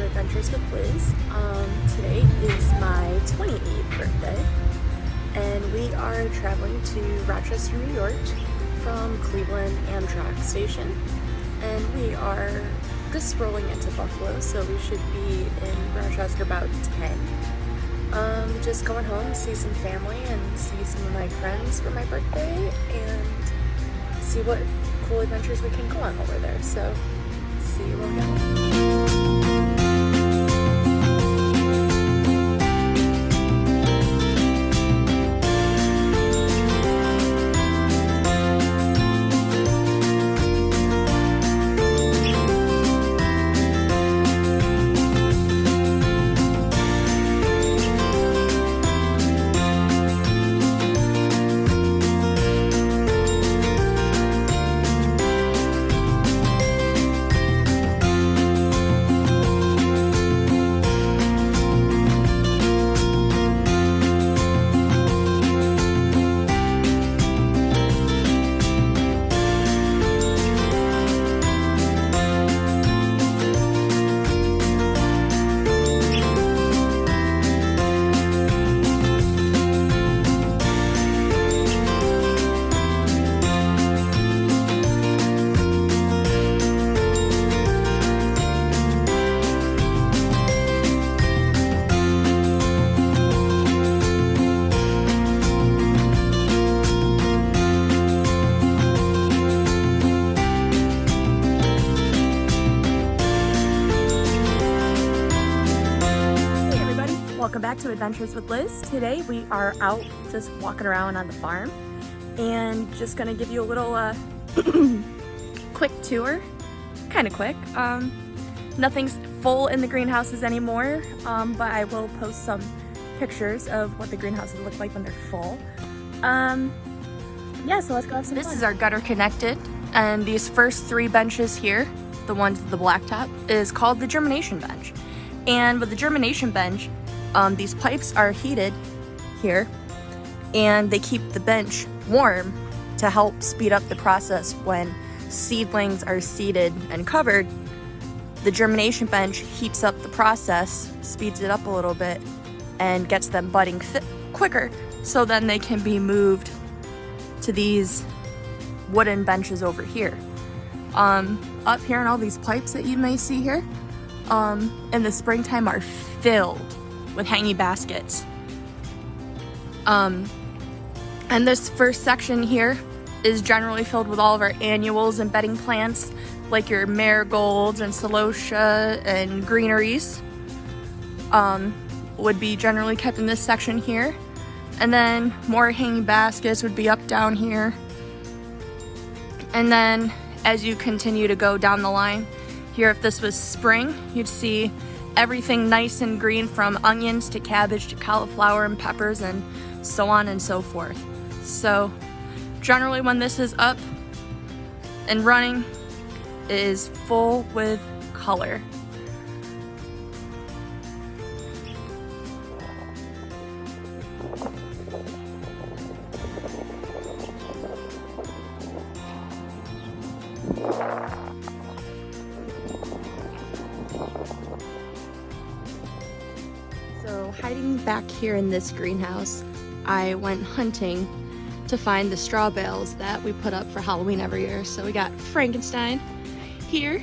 to Adventures with Liz. Today is my 28th birthday, and we are traveling to Rochester, New York from Cleveland Amtrak station, and we are just rolling into Buffalo, so we should be in Rochester about 10. Just going home to see some family and see some of my friends for my birthday and see what cool adventures we can go on over there. So see you when we go. Welcome back to Adventures with Liz. Today we are out just walking around on the farm and just gonna give you a little quick tour. Kind of quick. Nothing's full in the greenhouses anymore, but I will post some pictures of what the greenhouses look like when they're full. Yeah, so let's go have some fun. This is our gutter connected, and these first 3 benches here, the ones with the blacktop, is called the germination bench. And with the germination bench, these pipes are heated here, and they keep the bench warm to help speed up the process when seedlings are seeded and covered. The germination bench heats up the process, speeds it up a little bit, and gets them budding quicker, so then they can be moved to these wooden benches over here. Up here, and all these pipes that you may see here in the springtime are filled with hanging baskets. And this first section here is generally filled with all of our annuals and bedding plants, like your marigolds and celosia and greeneries. Would be generally kept in this section here. And then more hanging baskets would be up down here. And then as you continue to go down the line, here if this was spring, you'd see everything nice and green, from onions to cabbage to cauliflower and peppers and so on and so forth. So generally when this is up and running, it is full with color. So hiding back here in this greenhouse, I went hunting to find the straw bales that we put up for Halloween every year. So we got Frankenstein here.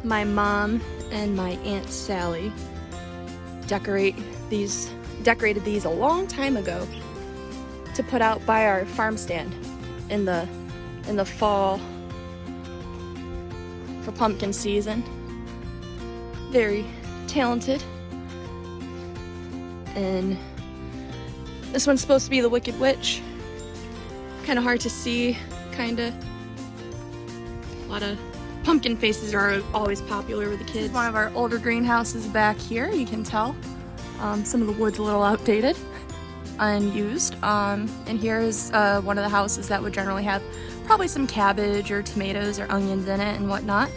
My mom and my Aunt Sally decorated these a long time ago to put out by our farm stand in the fall for pumpkin season. Very talented. And this one's supposed to be the Wicked Witch. Kind of hard to see, kinda. A lot of pumpkin faces are always popular with the kids. This is one of our older greenhouses back here, you can tell. Some of the wood's a little outdated, unused. And here is one of the houses that would generally have probably some cabbage or tomatoes or onions in it and whatnot.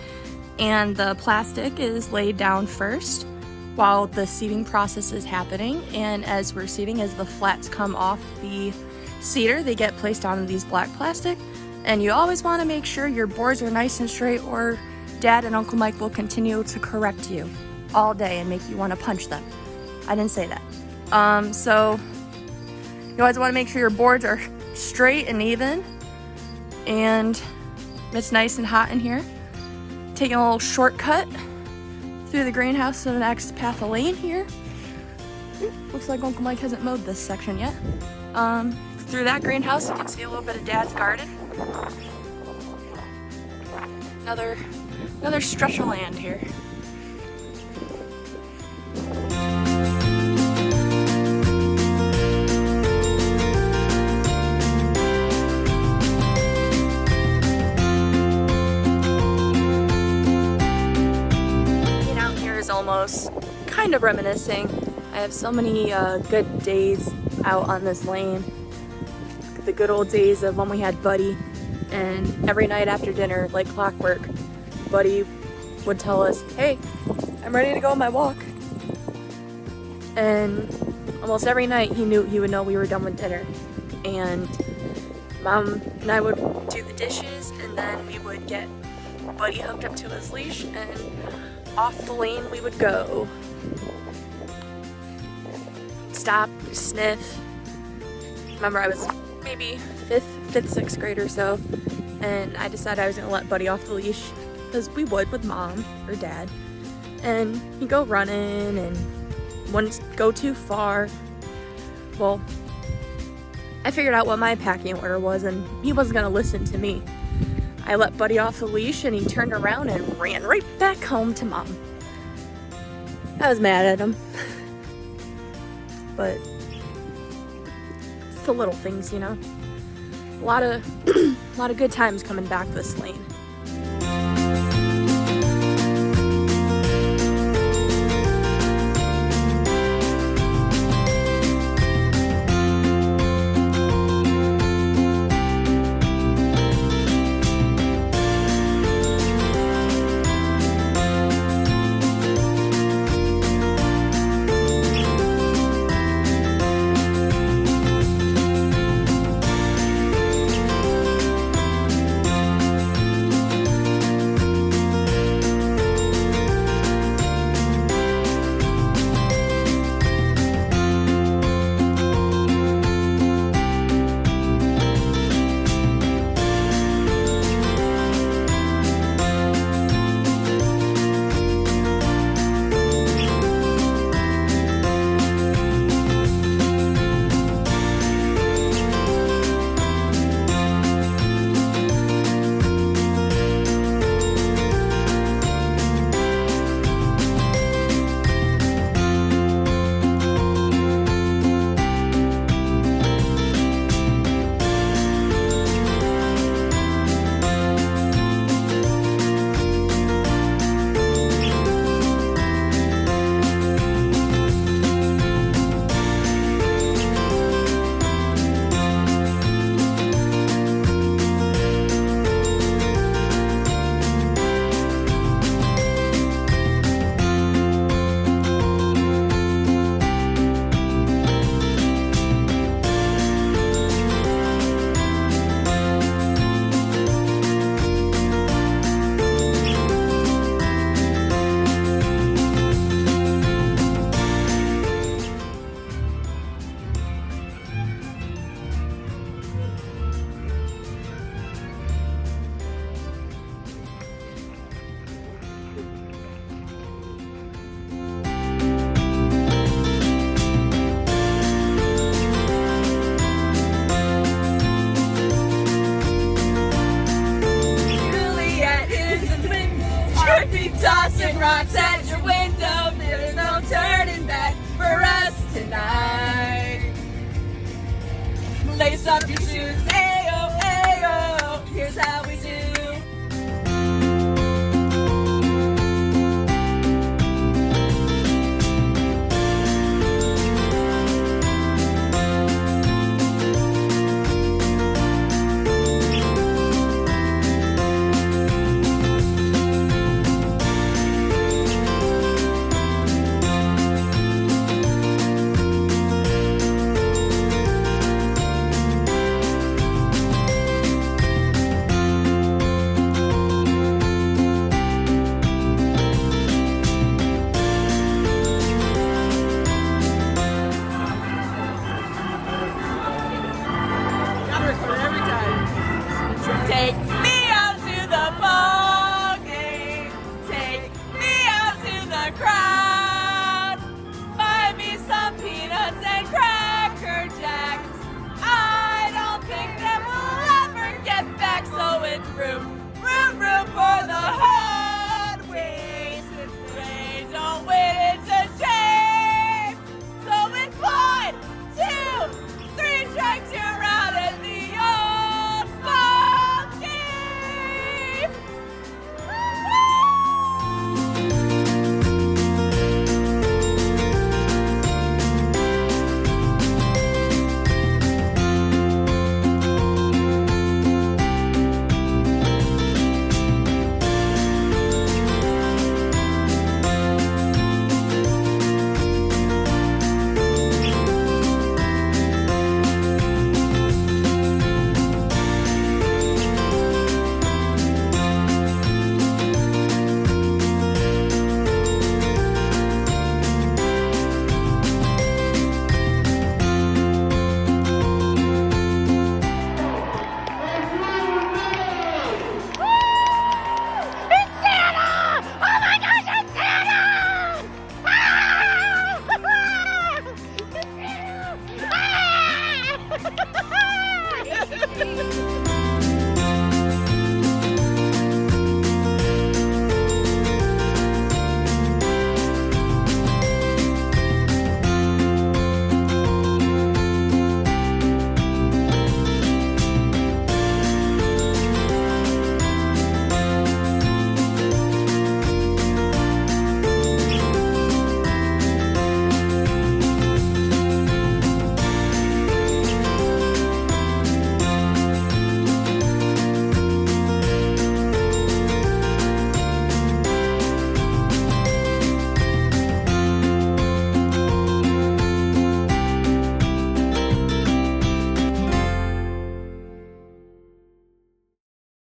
And the plastic is laid down first while the seeding process is happening, and as we're seeding, as the flats come off the cedar, they get placed onto these black plastic, and you always want to make sure your boards are nice and straight, or Dad and Uncle Mike will continue to correct you all day and make you want to punch them. I didn't say that. So you always want to make sure your boards are straight and even, and it's nice and hot in here. Taking a little shortcut through the greenhouse to the next path of lane here. Looks like Uncle Mike hasn't mowed this section yet. Through that greenhouse you can see a little bit of Dad's garden. Another stretch of land here. Being out here is almost kind of reminiscing. I have so many good days out on this lane. The good old days of when we had Buddy, and every night after dinner, like clockwork, Buddy would tell us, "Hey, I'm ready to go on my walk." And almost every night he would know we were done with dinner. And Mom and I would do the dishes, and then we would get Buddy hooked up to his leash, and off the lane we would go. Stop, sniff. Remember, I was maybe fifth, sixth grade or so, and I decided I was gonna let Buddy off the leash, because we would with Mom or Dad, and he'd go running and wouldn't go too far. Well, I figured out what my packing order was, and he wasn't gonna listen to me. I let Buddy off the leash, and he turned around and ran right back home to Mom. I was mad at him. But it's the little things, you know. A lot of good times coming back this lane. Tossing rocks at your window, there's no turning back for us tonight. Lace up your shoes, ayo, ayo, here's how we do. room.